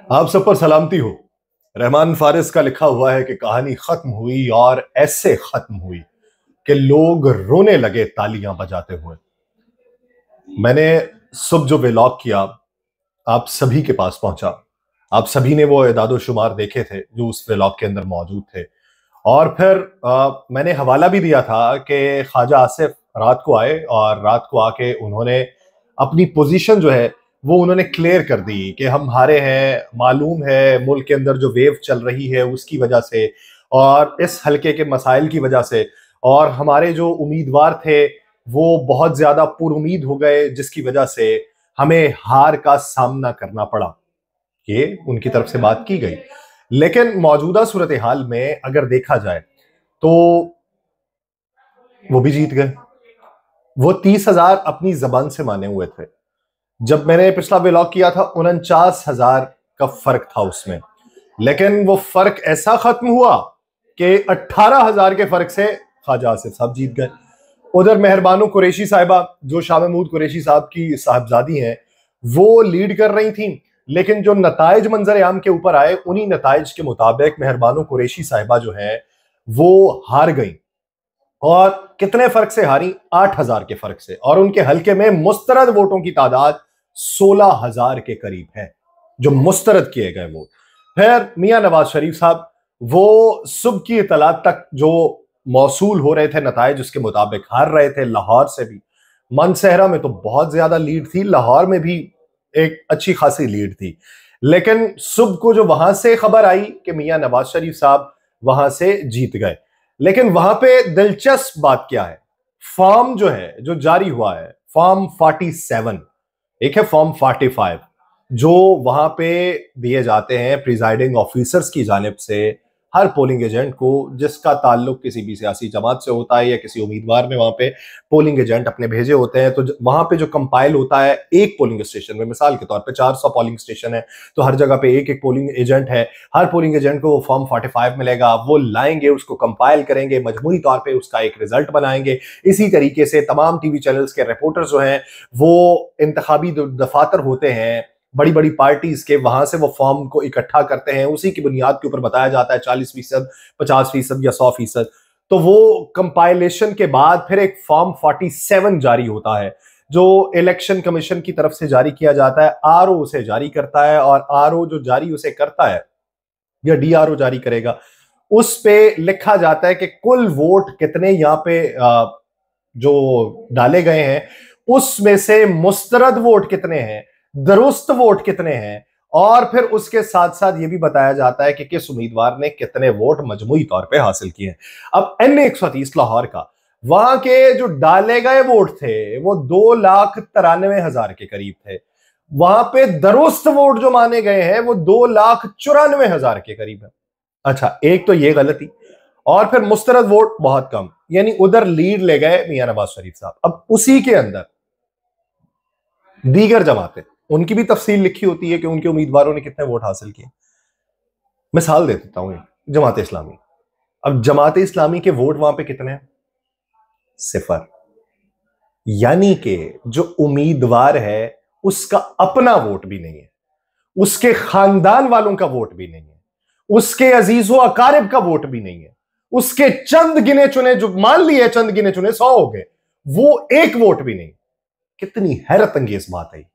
आप सब पर सलामती हो। रहमान फारिस का लिखा हुआ है कि कहानी खत्म हुई और ऐसे खत्म हुई कि लोग रोने लगे तालियां बजाते हुए। मैंने सुबह जो व्लॉग किया, आप सभी के पास पहुंचा। आप सभी ने वो इदादो शुमार देखे थे जो उस व्लॉग के अंदर मौजूद थे। और फिर मैंने हवाला भी दिया था कि ख्वाजा आसिफ रात को आए और रात को आके उन्होंने अपनी पोजीशन जो है वो उन्होंने क्लियर कर दी कि हम हारे हैं, मालूम है मुल्क के अंदर जो वेव चल रही है उसकी वजह से और इस हल्के के मसाइल की वजह से, और हमारे जो उम्मीदवार थे वो बहुत ज्यादा पुरुमीद हो गए जिसकी वजह से हमें हार का सामना करना पड़ा। ये उनकी तरफ से बात की गई। लेकिन मौजूदा सूरत हाल में अगर देखा जाए तो वो भी जीत गए। वो 30,000 अपनी जबान से माने हुए थे। जब मैंने पिछला व्लॉग किया था 49,000 का फर्क था उसमें, लेकिन वो फर्क ऐसा खत्म हुआ कि 18,000 के फर्क से ख्वाजा आसिफ साहब जीत गए। उधर मेहरबानो कुरैशी साहिबा, जो शाह महमूद कुरैशी साहब की साहबजादी हैं, वो लीड कर रही थी। लेकिन जो नताइज मंजर आम के ऊपर आए उन्हीं नताइज के मुताबिक मेहरबानो कुरैशी साहिबा जो है वो हार गई। और कितने फर्क से हारी? 8,000 के फर्क से। और उनके हल्के में मुस्तरद वोटों की तादाद 16,000 के करीब है, जो मुस्तरद किए गए वोट। फिर मियां नवाज शरीफ साहब, वो सुबह की इतलात तक जो मौसूल हो रहे थे नताइज उसके मुताबिक हार रहे थे। लाहौर से भी, मनसहरा में तो बहुत ज्यादा लीड थी, लाहौर में भी एक अच्छी खासी लीड थी। लेकिन सुबह को जो वहां से खबर आई कि मियां नवाज शरीफ साहब वहां से जीत गए। लेकिन वहां पे दिलचस्प बात क्या है, फॉर्म जो है जो जारी हुआ है, फॉर्म 47, एक है फॉर्म 45, जो वहां पे दिए जाते हैं प्रिजाइडिंग ऑफिसर्स की जानिब से हर पोलिंग एजेंट को जिसका ताल्लुक किसी भी सियासी जमात से होता है या किसी उम्मीदवार ने वहां पे पोलिंग एजेंट अपने भेजे होते हैं। तो वहां पे जो कंपाइल होता है एक पोलिंग स्टेशन में, मिसाल के तौर पे 400 पोलिंग स्टेशन है तो हर जगह पे एक एक पोलिंग एजेंट है। हर पोलिंग एजेंट को वो फॉर्म 45 मिलेगा, वो लाएंगे, उसको कंपाइल करेंगे, मजमूई तौर पर उसका एक रिजल्ट बनाएंगे। इसी तरीके से तमाम टीवी चैनल्स के रिपोर्टर्स जो हैं वो इंतखाबी दफातर होते हैं बड़ी बड़ी पार्टीज के, वहां से वो फॉर्म को इकट्ठा करते हैं। उसी की बुनियाद के ऊपर बताया जाता है 40%, 50% या 100%। तो वो कंपाइलेशन के बाद फिर एक फॉर्म 47 जारी होता है जो इलेक्शन कमीशन की तरफ से जारी किया जाता है। आरओ उसे जारी करता है और आरओ जो जारी उसे करता है या डीआरओ जारी करेगा, उस पे लिखा जाता है कि कुल वोट कितने यहां पे जो डाले गए हैं उसमें से मुस्तरद वोट कितने हैं, दुरुस्त वोट कितने हैं, और फिर उसके साथ साथ यह भी बताया जाता है कि किस उम्मीदवार ने कितने वोट मजमूई तौर पे हासिल किए हैं। अब NA 130 लाहौर का, वहां के जो डाले गए वोट थे वो 2,93,000 के करीब थे। वहां पे दुरुस्त वोट जो माने गए हैं वो 2,94,000 के करीब है। अच्छा, एक तो ये गलती, और फिर मुस्तरद वोट बहुत कम, यानी उधर लीड ले गए मियां नवाज शरीफ साहब। अब उसी के अंदर दीगर जमातें, उनकी भी तफसील लिखी होती है कि उनके उम्मीदवारों ने कितने वोट हासिल किए। मिसाल दे देता हूं, जमात इस्लामी। अब जमात इस्लामी के वोट वहां पे कितने हैं? 0। यानी कि जो उम्मीदवार है उसका अपना वोट भी नहीं है, उसके खानदान वालों का वोट भी नहीं है, उसके अजीजों अकारिब का वोट भी नहीं है, उसके चंद गिने चुने, जो मान लिए चंद गिने चुने 100 हो गए, वो एक वोट भी नहीं। कितनी हैरत अंगेज बात है।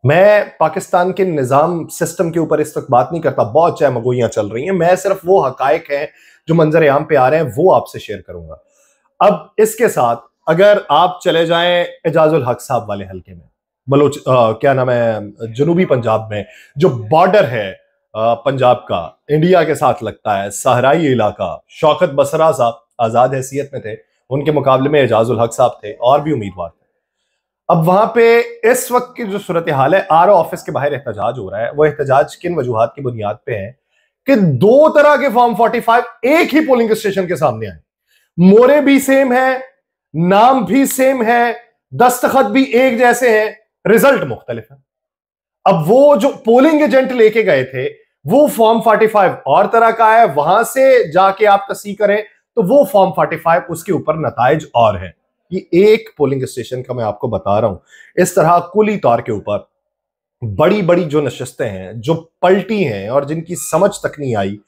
मैं पाकिस्तान के निजाम सिस्टम के ऊपर इस वक्त बात नहीं करता, बहुत चाहे मगोइयां चल रही हैं, मैं सिर्फ वो हकायक हैं जो मंजर आम पे आ रहे हैं वो आपसे शेयर करूंगा। अब इसके साथ अगर आप चले जाएं एजाजुल हक साहब वाले हल्के में, क्या नाम है, जनूबी पंजाब में जो बॉर्डर है पंजाब का इंडिया के साथ लगता है, सहराई इलाका, शौकत बसरा साहब आजाद हैसियत में थे, उनके मुकाबले में एजाजुल हक साहब थे और भी उम्मीदवार थे। अब वहां पे इस वक्त की जो सूरत हाल है, आरओ ऑफिस के बाहर एहतजाज हो रहा है। वो एहतजाज किन वजूहात की बुनियाद पे है कि दो तरह के फॉर्म 45 एक ही पोलिंग स्टेशन के सामने आए, मोरे भी सेम है, नाम भी सेम है, दस्तखत भी एक जैसे हैं, रिजल्ट मुख्तलिफ है। अब वो जो पोलिंग एजेंट लेके गए थे वो फॉर्म 45 और तरह का है, वहां से जाके आप तस्दीक करें तो वो फॉर्म 45 उसके ऊपर नताइज और है। ये एक पोलिंग स्टेशन का मैं आपको बता रहा हूं। इस तरह कुली तौर के ऊपर बड़ी बड़ी जो नशस्तें हैं जो पलटी हैं और जिनकी समझ तक नहीं आई,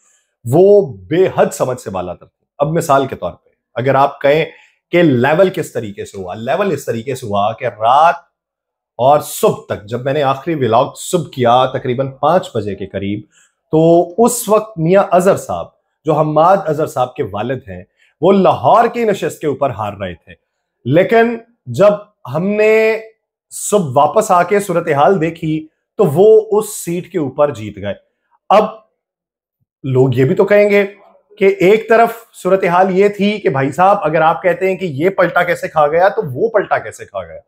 वो बेहद समझ से बाला तर थी। अब मिसाल के तौर पे अगर आप कहें कि लेवल किस तरीके से हुआ, लेवल इस तरीके से हुआ कि रात और सुबह तक, जब मैंने आखिरी व्लॉग सुबह किया तकरीबन 5 बजे के करीब, तो उस वक्त मियां अजहर साहब, जो हम्माद अजहर साहब के वालिद हैं, वो लाहौर की नशस्त के ऊपर हार रहे थे। लेकिन जब हमने सुबह वापस आके सूरत हाल देखी तो वो उस सीट के ऊपर जीत गए। अब लोग ये भी तो कहेंगे कि एक तरफ सूरत हाल ये थी कि भाई साहब अगर आप कहते हैं कि ये पलटा कैसे खा गया तो वो पलटा कैसे खा गया।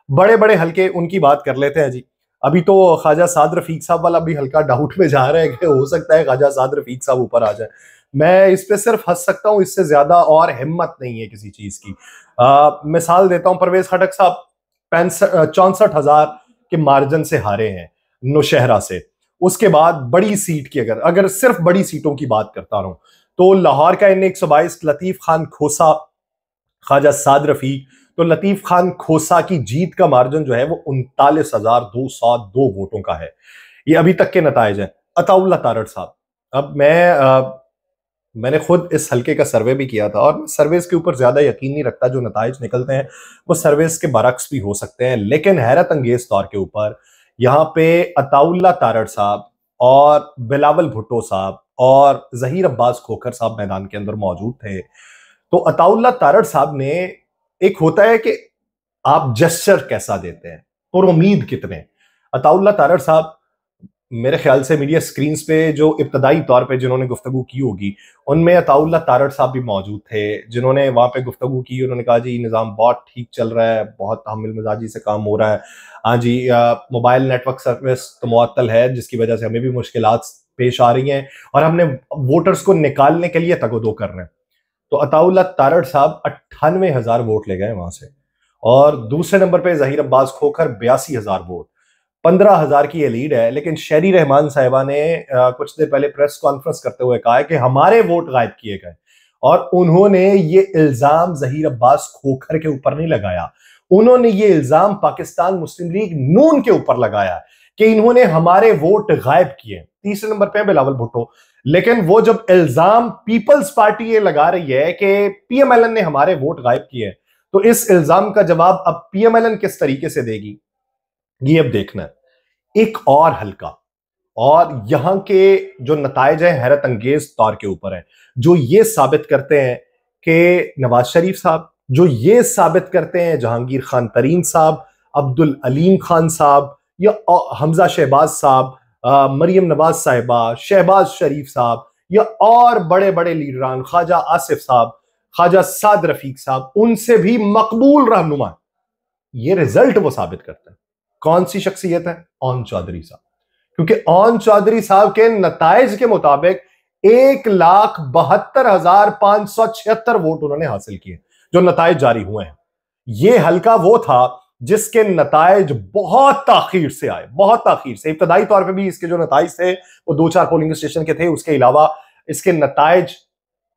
बड़े बड़े हल्के उनकी बात कर लेते हैं जी। अभी तो ख्वाजा साद रफीक साहब वाला भी हल्का डाउट में जा रहे हैं कि हो सकता है ख्वाजा साद रफीक साहब ऊपर आ जाए। मैं इस पे सिर्फ हंस सकता हूं, इससे ज्यादा और हिम्मत नहीं है किसी चीज की। मिसाल देता हूं, परवेज खटक साहब 64,000 के मार्जिन से हारे हैं नौशहरा से। उसके बाद बड़ी सीट की अगर सिर्फ बड़ी सीटों की बात करता रहूं तो लाहौर का N 122 लतीफ खान खोसा, ख्वाजा साद रफीक, तो लतीफ खान खोसा की जीत का मार्जिन जो है वो 39,202 वोटों का है। ये अभी तक के नताइज हैं। अताउल्ला तारड़ साहब, अब मैंने खुद इस हल्के का सर्वे भी किया था और सर्वेस के ऊपर ज्यादा यकीन नहीं रखता, जो नताइज निकलते हैं वो सर्वेस के बरक्स भी हो सकते हैं, लेकिन हैरत अंगेज तौर के ऊपर यहाँ पे अताउल्ला तारड़ साहब और बिलावल भुट्टो साहब और जहीर अब्बास खोखर साहब मैदान के अंदर मौजूद थे। तो अताउल्ला तारड़ साहब ने, एक होता है कि आप जेस्चर कैसा देते हैं और उम्मीद कितने, अताउल्ला तारड़ साहब मेरे ख्याल से मीडिया स्क्रीन्स पे जो इब्तदाई तौर पे जिन्होंने गुफ्तगू की होगी उनमें अताउल्ला तारड़ साहब भी मौजूद थे, जिन्होंने वहां पे गुफ्तगू की। उन्होंने कहा जी निज़ाम बहुत ठीक चल रहा है, बहुत तहम्मुल मिजाजी से काम हो रहा है। हाँ जी, मोबाइल नेटवर्क सर्विस तो मुअत्तल है जिसकी वजह से हमें भी मुश्किलात पेश आ रही हैं और हमने वोटर्स को निकालने के लिए तगोदो कर रहे हैं। तो अताउल्ला तारड़ साहब 98,000 वोट ले गए वहां से, और दूसरे नंबर पे जहीर अब्बास खोखर 82,000 वोट, 15,000 की ये लीड है। लेकिन शहरी रहमान साहिबा ने कुछ देर पहले प्रेस कॉन्फ्रेंस करते हुए कहा है कि हमारे वोट गायब किए गए, और उन्होंने ये इल्जाम जहीर अब्बास खोखर के ऊपर नहीं लगाया, उन्होंने ये इल्जाम पाकिस्तान मुस्लिम लीग नून के ऊपर लगाया कि इन्होंने हमारे वोट गायब किए। तीसरे नंबर पे बिलावल भुट्टो, लेकिन वो जब इल्जाम पीपल्स पार्टी ये लगा रही है कि पीएमएलएन ने हमारे वोट गायब किए, तो इस इल्जाम का जवाब अब पीएमएलएन किस तरीके से देगी ये अब देखना है। एक और हल्का, और यहां के जो नताइज हैं हैरत अंगेज तौर के ऊपर है, जो ये साबित करते हैं कि नवाज शरीफ साहब, जो ये साबित करते हैं जहांगीर खान तरीन साहब, अब्दुल अलीम खान साहब, या हमजा शहबाज साहब, मरियम नवाज साहिबा, शहबाज शरीफ साहब, या और बड़े बड़े लीडरान, ख्वाजा आसिफ साहब, ख्वाजा साद रफीक साहब, उनसे भी मकबूल रहनुमा, ये रिजल्ट वो साबित करते हैं। कौन सी शख्सियत है? ओन चौधरी साहब। क्योंकि ओन चौधरी साहब के नताइज के मुताबिक 1,72,576 वोट उन्होंने हासिल किए, जो नताइज जारी हुए हैं। यह हल्का वो था जिसके नताइज बहुत ताखीर से आए, बहुत ताखीर से। इब्तदाई तौर पे भी इसके जो नताइज थे वो 2-4 पोलिंग स्टेशन के थे, उसके अलावा इसके नताइज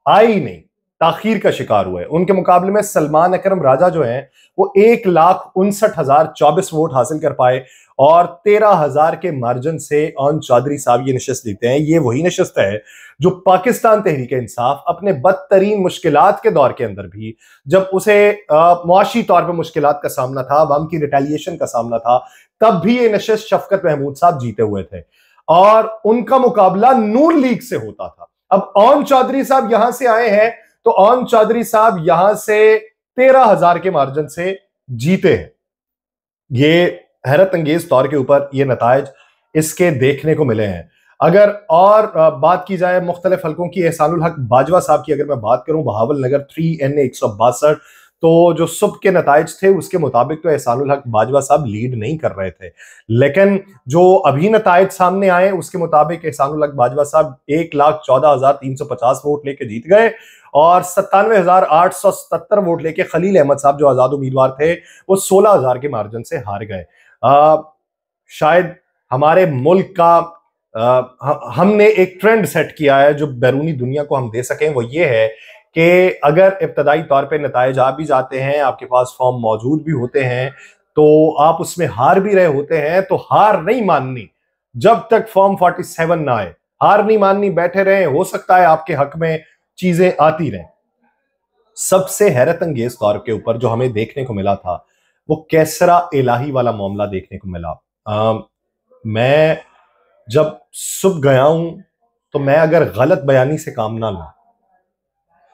आए ही नहीं, ताखीर का शिकार हुए। उनके मुकाबले में सलमान अकरम राजा जो हैं वो 1,59,024 वोट हासिल कर पाए और 13,000 के मार्जिन से ओन चौधरी साहब ये नशस्त जीते हैं। ये वही नशस्त है जो पाकिस्तान तहरीक इंसाफ अपने बदतरीन मुश्किलात के दौर के अंदर भी, जब उसे मुआशी तौर पर मुश्किलात का सामना था, अवाम की रिटेलिएशन का सामना था, तब भी ये नशस्त शफकत महमूद साहब जीते हुए थे और उनका मुकाबला नून लीग से होता था। अब ओन चौधरी साहब यहां से आए हैं तो ओन चौधरी साहब यहां से 13,000 के मार्जिन से जीते हैं। ये हैरत अंगेज तौर के ऊपर ये नताइज इसके देखने को मिले हैं। अगर और बात की जाए मुख्तलिफ हल्कों की, एहसानुल हक बाजवा साहब की अगर मैं बात करूं, बहावल नगर 3 NA 162, तो जो सुबह के नताइज थे उसके मुताबिक तो एहसानुल हक बाजवा साहब लीड नहीं कर रहे थे, लेकिन जो अभी नताइज सामने आए उसके मुताबिक एहसानुल हक बाजवा साहब 1,14,350 वोट लेके जीत गए और 97,877 वोट लेके खलील अहमद साहब जो आजाद उम्मीदवार थे वो 16,000 के मार्जिन से हार गए। शायद हमारे मुल्क का हमने एक ट्रेंड सेट किया है जो बैरूनी दुनिया को हम दे सकें, वो ये है कि अगर इब्तदाई तौर पे नताइज आ भी जाते हैं, आपके पास फॉर्म मौजूद भी होते हैं, तो आप उसमें हार भी रहे होते हैं, तो हार नहीं माननी जब तक फॉर्म 47 ना आए। हार नहीं माननी, बैठे रहे, हो सकता है आपके हक में चीजें आती रहें। सबसे हैरत अंगेज तौर के ऊपर जो हमें देखने को मिला था वो कैसरा इलाही वाला मामला देखने को मिला। मैं जब सुबह गया हूं, तो मैं अगर गलत बयानी से काम ना लूं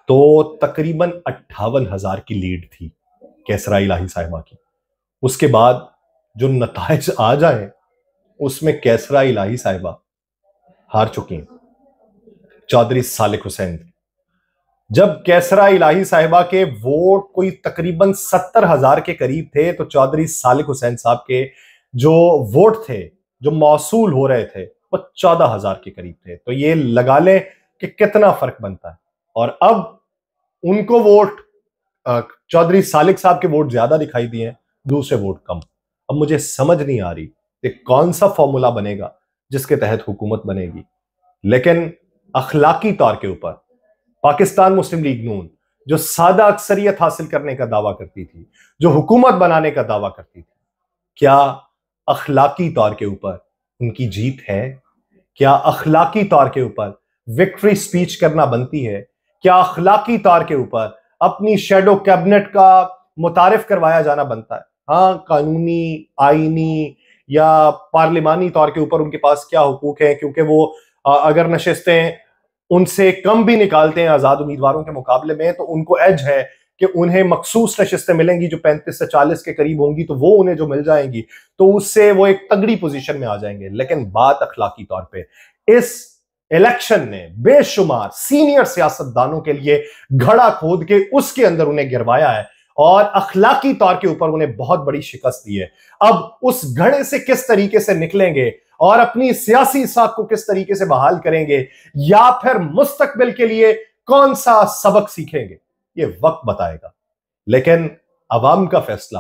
तो तकरीबन 58,000 की लीड थी कैसरा इलाही साहिबा की। उसके बाद जो नताइज आ जाए उसमें कैसरा इलाही साहिबा हार चुकी हैं चौधरी सालिक हुसैन। जब कैसरा इलाही साहिबा के वोट कोई तकरीबन 70,000 के करीब थे, तो चौधरी सालिक हुसैन साहब के जो वोट थे, जो मौसूल हो रहे थे, वो 14,000 के करीब थे। तो ये लगा लें कि कितना फर्क बनता है। और अब उनको वोट, चौधरी सालिक साहब के वोट ज्यादा दिखाई दिए, दूसरे वोट कम। अब मुझे समझ नहीं आ रही कि कौन सा फॉर्मूला बनेगा जिसके तहत हुकूमत बनेगी। लेकिन अखलाकी तौर के ऊपर पाकिस्तान मुस्लिम लीग नून, जो सादा अक्सरियत हासिल करने का दावा करती थी, जो हुकूमत बनाने का दावा करती थी, क्या अखलाकी तौर के ऊपर उनकी जीत है? क्या अखलाकी तौर के ऊपर विक्ट्री स्पीच करना बनती है? क्या अखलाकी तौर के ऊपर अपनी शेडो कैबिनेट का मुतारिफ करवाया जाना बनता है? हाँ, कानूनी, आईनी या पार्लिमानी तौर के ऊपर उनके पास क्या हुकूक है, क्योंकि वो अगर नशिस्तें उनसे कम भी निकालते हैं आजाद उम्मीदवारों के मुकाबले में, तो उनको एज है कि उन्हें मखसूस नशिस्तें मिलेंगी जो 35 से 40 के करीब होंगी, तो वो उन्हें जो मिल जाएंगी तो उससे वो एक तगड़ी पोजीशन में आ जाएंगे। लेकिन बात अखलाकी तौर पे, इस इलेक्शन ने बेशुमार सीनियर सियासतदानों के लिए घड़ा खोद के उसके अंदर उन्हें गिरवाया है और अखलाकी तौर के ऊपर उन्हें बहुत बड़ी शिकस्त दी है। अब उस घड़े से किस तरीके से निकलेंगे और अपनी सियासी साख को किस तरीके से बहाल करेंगे, या फिर मुस्तकबिल के लिए कौन सा सबक सीखेंगे, ये वक्त बताएगा। लेकिन अवाम का फैसला,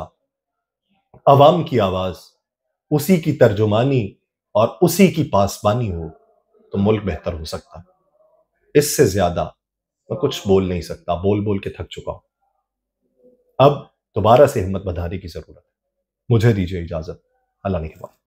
अवाम की आवाज, उसी की तर्जुमानी और उसी की पासबानी हो तो मुल्क बेहतर हो सकता है। इससे ज्यादा मैं कुछ बोल नहीं सकता, बोल बोल के थक चुका हूं। अब दोबारा से हिम्मत बढ़ाने की जरूरत है। मुझे दीजिए इजाजत। अल्लाह ने